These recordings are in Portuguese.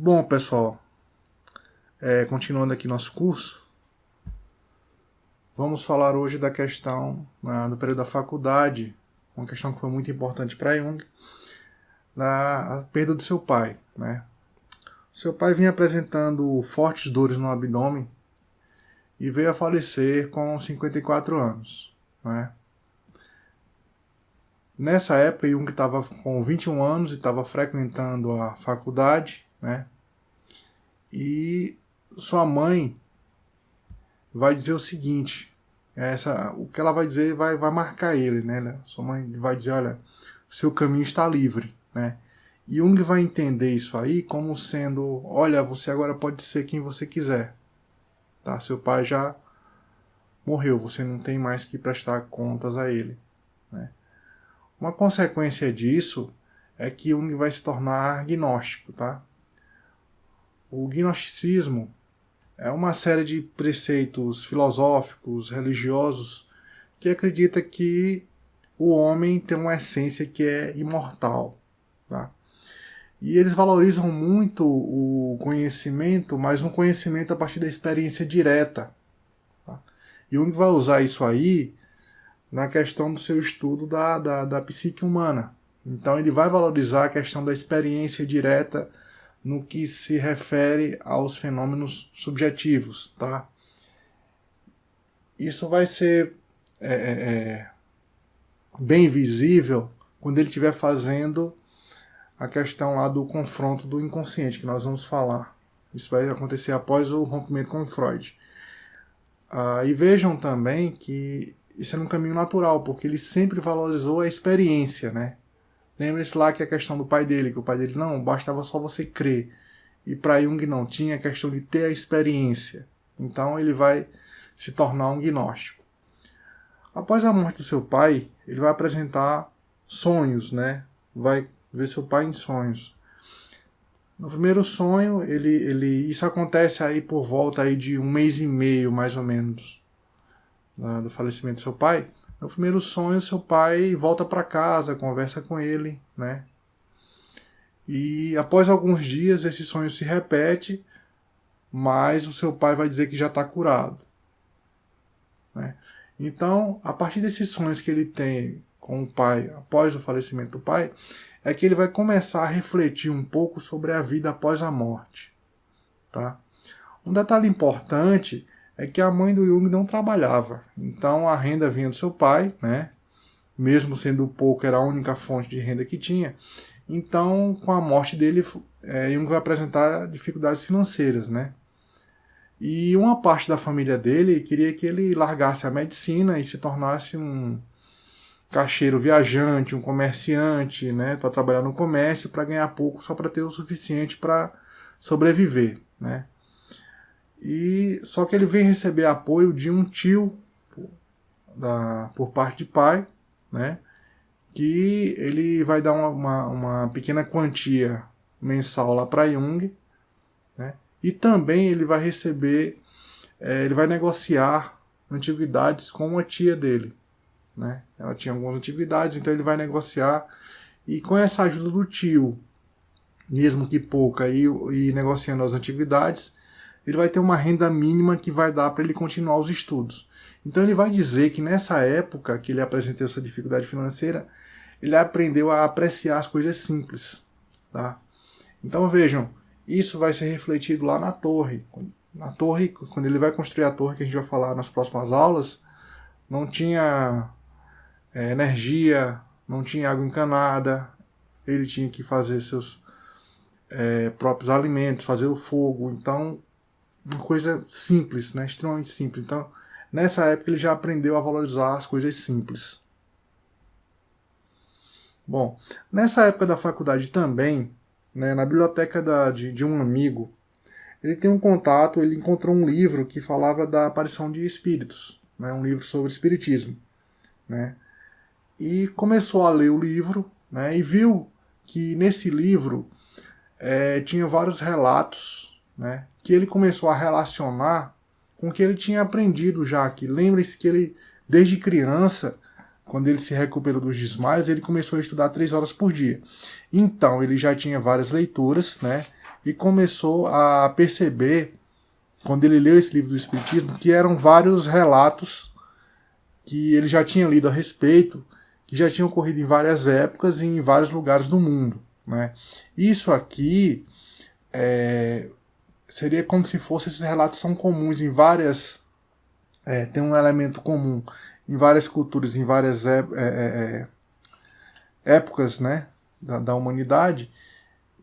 Bom, pessoal, continuando aqui nosso curso, vamos falar hoje da questão, no período da faculdade, uma questão que foi muito importante para Jung, da perda do seu pai, né? Seu pai vinha apresentando fortes dores no abdômen e veio a falecer com 54 anos, né? Nessa época, Jung estava com 21 anos e estava frequentando a faculdade, né? E sua mãe vai dizer o seguinte, o que ela vai dizer vai marcar ele, né? Sua mãe vai dizer, olha, seu caminho está livre, né? E Jung vai entender isso aí como sendo, olha, você agora pode ser quem você quiser, tá? Seu pai já morreu, você não tem mais que prestar contas a ele, né? Uma consequência disso é que Jung vai se tornar gnóstico, tá? O gnosticismo é uma série de preceitos filosóficos, religiosos, que acredita que o homem tem uma essência que é imortal, tá? E eles valorizam muito o conhecimento, mas um conhecimento a partir da experiência direta, tá? Jung vai usar isso aí na questão do seu estudo da psique humana. Então ele vai valorizar a questão da experiência direta no que se refere aos fenômenos subjetivos, tá? Isso vai ser bem visível quando ele estiver fazendo a questão lá do confronto do inconsciente, que nós vamos falar. Isso vai acontecer após o rompimento com Freud. E vejam também que isso é um caminho natural, porque ele sempre valorizou a experiência, né? Lembre-se lá que a questão do pai dele, que o pai dele, não, bastava só você crer. E para Jung não, tinha a questão de ter a experiência. Então ele vai se tornar um gnóstico. Após a morte do seu pai, ele vai apresentar sonhos, né? Vai ver seu pai em sonhos. No primeiro sonho, isso acontece aí por volta aí de 1 mês e meio, mais ou menos, do falecimento do seu pai. No primeiro sonho, seu pai volta para casa, conversa com ele, né? E após alguns dias, esse sonho se repete, mas o seu pai vai dizer que já está curado, né? Então, a partir desses sonhos que ele tem com o pai, após o falecimento do pai, é que ele vai começar a refletir um pouco sobre a vida após a morte, tá? Um detalhe importante é que a mãe do Jung não trabalhava, então a renda vinha do seu pai, né? Mesmo sendo pouco, era a única fonte de renda que tinha. Então, com a morte dele, Jung vai apresentar dificuldades financeiras, né? E uma parte da família dele queria que ele largasse a medicina e se tornasse um caixeiro viajante, um comerciante, né? Para trabalhar no comércio, para ganhar pouco, só para ter o suficiente para sobreviver, né? E só que ele vem receber apoio de um tio por parte de pai, né? Que ele vai dar uma pequena quantia mensal lá para Jung, né? E também ele vai receber, ele vai negociar antiguidades com uma tia dele, né? Ela tinha algumas antiguidades, então ele vai negociar, e com essa ajuda do tio, mesmo que pouca, e negociando as antiguidades, ele vai ter uma renda mínima que vai dar para ele continuar os estudos. Então ele vai dizer que nessa época que ele apresentou essa dificuldade financeira, ele aprendeu a apreciar as coisas simples, tá? Então vejam, isso vai ser refletido lá na torre. Na torre, quando ele vai construir a torre, que a gente vai falar nas próximas aulas, não tinha energia, não tinha água encanada, ele tinha que fazer seus próprios alimentos, fazer o fogo. Então, uma coisa simples, né? Extremamente simples. Então, nessa época ele já aprendeu a valorizar as coisas simples. Bom, nessa época da faculdade também, né, na biblioteca de um amigo, ele tem um contato, ele encontrou um livro que falava da aparição de espíritos, né, um livro sobre espiritismo, né? E começou a ler o livro, né, e viu que nesse livro tinha vários relatos, né, que ele começou a relacionar com o que ele tinha aprendido já aqui. Lembre-se que ele, desde criança, quando ele se recuperou dos desmaios, ele começou a estudar 3 horas por dia. Então, ele já tinha várias leituras, né, e começou a perceber, quando ele leu esse livro do Espiritismo, que eram vários relatos que ele já tinha lido a respeito, que já tinham ocorrido em várias épocas e em vários lugares do mundo, né? Isso aqui seria como se fosse, esses relatos são comuns em várias... tem um elemento comum em várias culturas, em várias épocas, né, da humanidade.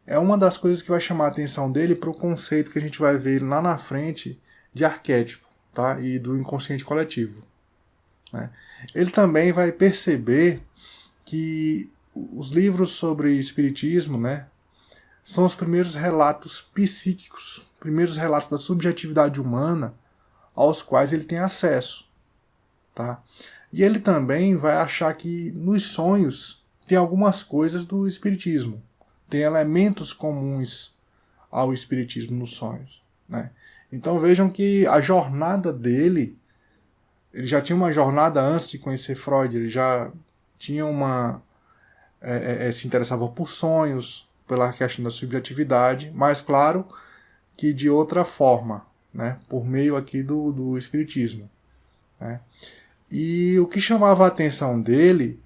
É uma das coisas que vai chamar a atenção dele para o conceito que a gente vai ver lá na frente de arquétipo, tá? E do inconsciente coletivo, né? Ele também vai perceber que os livros sobre espiritismo, né, são os primeiros relatos psíquicos, primeiros relatos da subjetividade humana aos quais ele tem acesso, tá? E ele também vai achar que nos sonhos tem algumas coisas do espiritismo, tem elementos comuns ao espiritismo nos sonhos, né? Então vejam que a jornada dele, ele já tinha uma jornada antes de conhecer Freud, ele já tinha se interessava por sonhos, pela questão da subjetividade, mas claro que de outra forma, né, por meio aqui do espiritismo, né? E o que chamava a atenção dele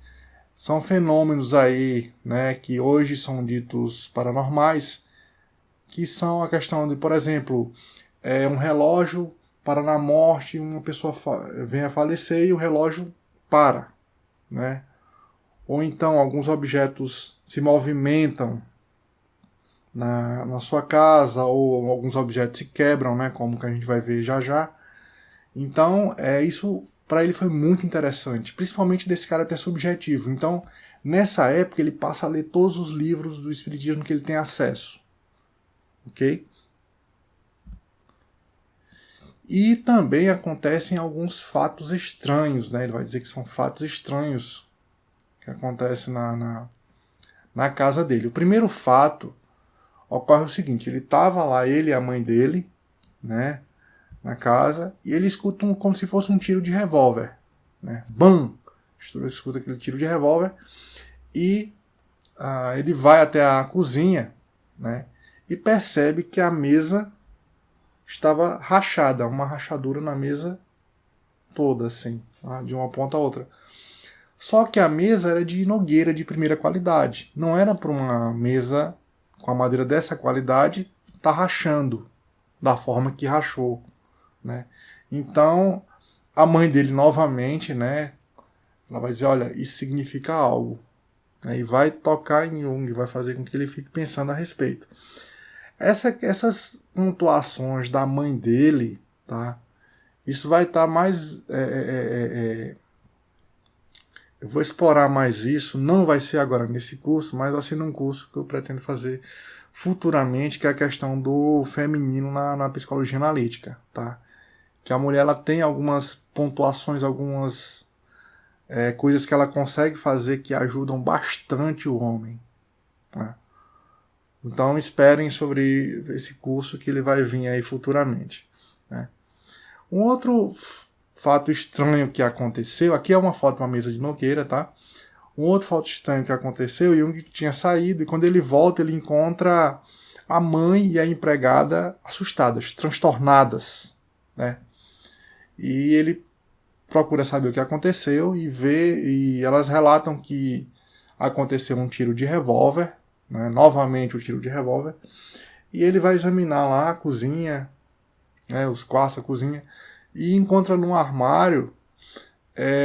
são fenômenos aí, né, que hoje são ditos paranormais, que são a questão de, por exemplo, um relógio para na morte, uma pessoa vem a falecer e o relógio para, né? Ou então alguns objetos se movimentam na sua casa, ou alguns objetos se quebram, né, como que a gente vai ver já já. Então, isso para ele foi muito interessante, principalmente desse caráter subjetivo. Então, nessa época, ele passa a ler todos os livros do espiritismo que ele tem acesso. Ok? E também acontecem alguns fatos estranhos, né? Ele vai dizer que são fatos estranhos que acontecem na casa dele. O primeiro fato ocorre o seguinte: ele estava lá, ele e a mãe dele, né, na casa, e ele escuta como se fosse um tiro de revólver, né? Bam! Escuta aquele tiro de revólver e ele vai até a cozinha, né, e percebe que a mesa estava rachada, uma rachadura na mesa toda, assim, de uma ponta a outra. Só que a mesa era de nogueira de primeira qualidade. Não era para uma mesa com a madeira dessa qualidade tá rachando da forma que rachou, né? Então a mãe dele novamente, né, ela vai dizer, olha, isso significa algo, né, e vai tocar em Jung, vai fazer com que ele fique pensando a respeito. Essas pontuações da mãe dele, tá? Isso vai estar mais eu vou explorar mais isso, não vai ser agora nesse curso, mas vai ser num curso que eu pretendo fazer futuramente, que é a questão do feminino na psicologia analítica, tá? Que a mulher ela tem algumas pontuações, algumas coisas que ela consegue fazer que ajudam bastante o homem, tá? Então esperem sobre esse curso que ele vai vir aí futuramente, né? Um outro fato estranho que aconteceu, aqui é uma foto de uma mesa de nogueira, tá? Um outro fato estranho que aconteceu, Jung tinha saído e quando ele volta ele encontra a mãe e a empregada assustadas, transtornadas, né? E ele procura saber o que aconteceu e vê, e elas relatam que aconteceu um tiro de revólver, né? Novamente o tiro de revólver, e ele vai examinar lá a cozinha, né? Os quartos, a cozinha, e encontra num armário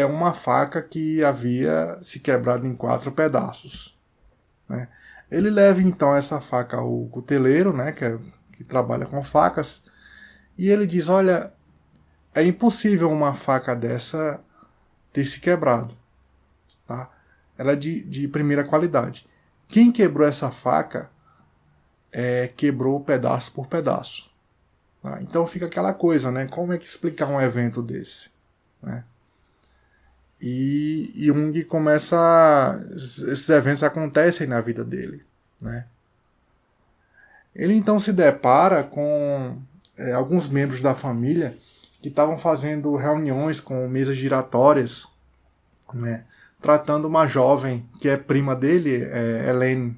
uma faca que havia se quebrado em 4 pedaços, né? Ele leva então essa faca ao cuteleiro, né, que trabalha com facas, e ele diz, olha, é impossível uma faca dessa ter se quebrado, tá? Ela é de primeira qualidade. Quem quebrou essa faca quebrou pedaço por pedaço. Tá? Então fica aquela coisa, né? Como é que explicar um evento desse, né? E Jung começa... Esses eventos acontecem na vida dele, né? Ele então se depara com alguns membros da família que estavam fazendo reuniões com mesas giratórias, né? Tratando uma jovem que é prima dele, Helene,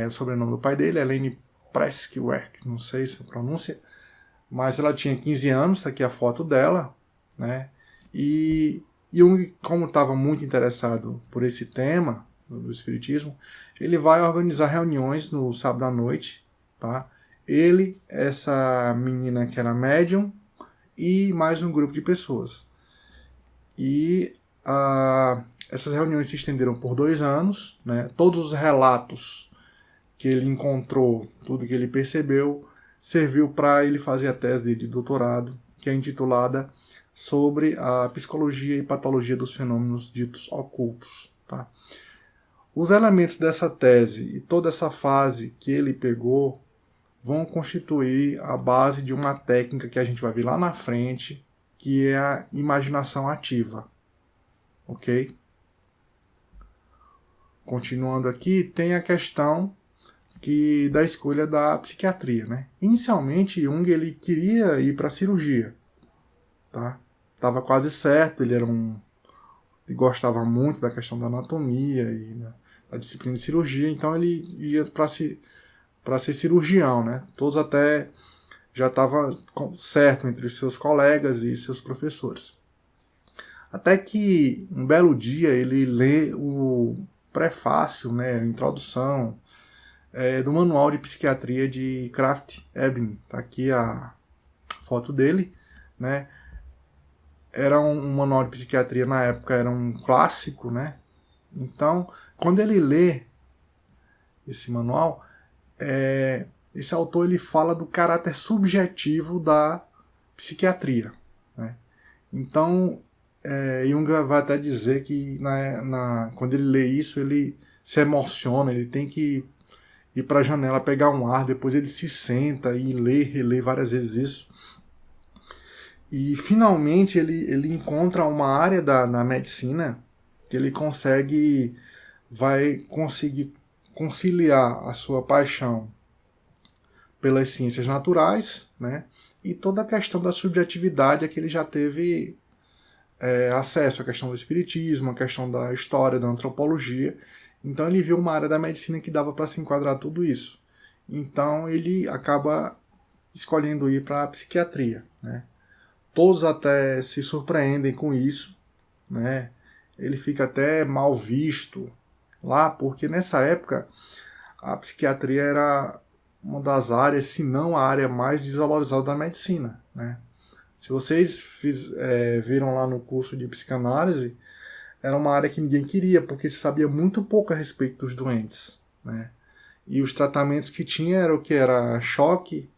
o sobrenome do pai dele, Helene Presswerk, não sei se pronúncia, mas ela tinha 15 anos, tá aqui a foto dela, né? E Jung, como estava muito interessado por esse tema do espiritismo, ele vai organizar reuniões no sábado à noite, tá? Ele, essa menina que era médium e mais um grupo de pessoas. E essas reuniões se estenderam por 2 anos, né? Todos os relatos que ele encontrou, tudo que ele percebeu, serviu para ele fazer a tese dele de doutorado, que é intitulada Sobre a Psicologia e Patologia dos Fenômenos Ditos Ocultos. Tá? Os elementos dessa tese e toda essa fase que ele pegou vão constituir a base de uma técnica que a gente vai ver lá na frente, que é a imaginação ativa. Ok? Continuando aqui, tem a questão da escolha da psiquiatria, né? Inicialmente, Jung ele queria ir para a cirurgia, tá? Tava quase certo, ele gostava muito da questão da anatomia e da disciplina de cirurgia, então ele ia para ser cirurgião, né? Todos até já estava certo entre os seus colegas e seus professores. Até que um belo dia ele lê o prefácio, né, a introdução do Manual de Psiquiatria de Krafft-Ebing. Tá aqui a foto dele, né? Era um manual de psiquiatria na época, era um clássico, né? Então, quando ele lê esse manual, esse autor ele fala do caráter subjetivo da psiquiatria, né? Então, Jung vai até dizer que quando ele lê isso, ele se emociona, ele tem que ir para a janela pegar um ar, depois ele se senta e relê várias vezes isso. E finalmente ele encontra uma área da medicina que ele vai conseguir conciliar a sua paixão pelas ciências naturais, né, e toda a questão da subjetividade a que ele já teve acesso, a questão do espiritismo, a questão da história, da antropologia. Então ele viu uma área da medicina que dava para se enquadrar tudo isso. Então ele acaba escolhendo ir para a psiquiatria, né? Todos até se surpreendem com isso, né? Ele fica até mal visto lá, porque nessa época a psiquiatria era uma das áreas, se não a área mais desvalorizada da medicina, né? Se vocês viram lá no curso de psicanálise, era uma área que ninguém queria, porque se sabia muito pouco a respeito dos doentes, né? E os tratamentos que tinha era o que? Era choque,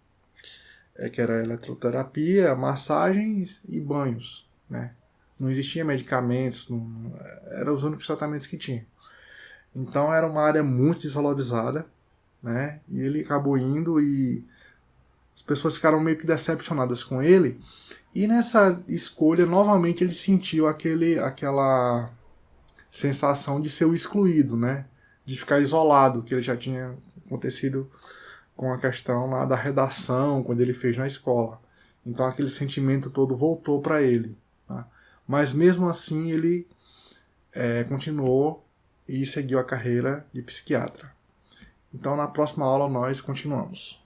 que era eletroterapia, massagens e banhos, né? Não existia medicamentos, eram os únicos tratamentos que tinha. Então era uma área muito desvalorizada, né? E ele acabou indo e as pessoas ficaram meio que decepcionadas com ele. E nessa escolha, novamente, ele sentiu aquela sensação de ser o excluído, né? De ficar isolado, que ele já tinha acontecido com a questão lá da redação, quando ele fez na escola. Então aquele sentimento todo voltou para ele. Tá? Mas mesmo assim ele continuou e seguiu a carreira de psiquiatra. Então na próxima aula nós continuamos.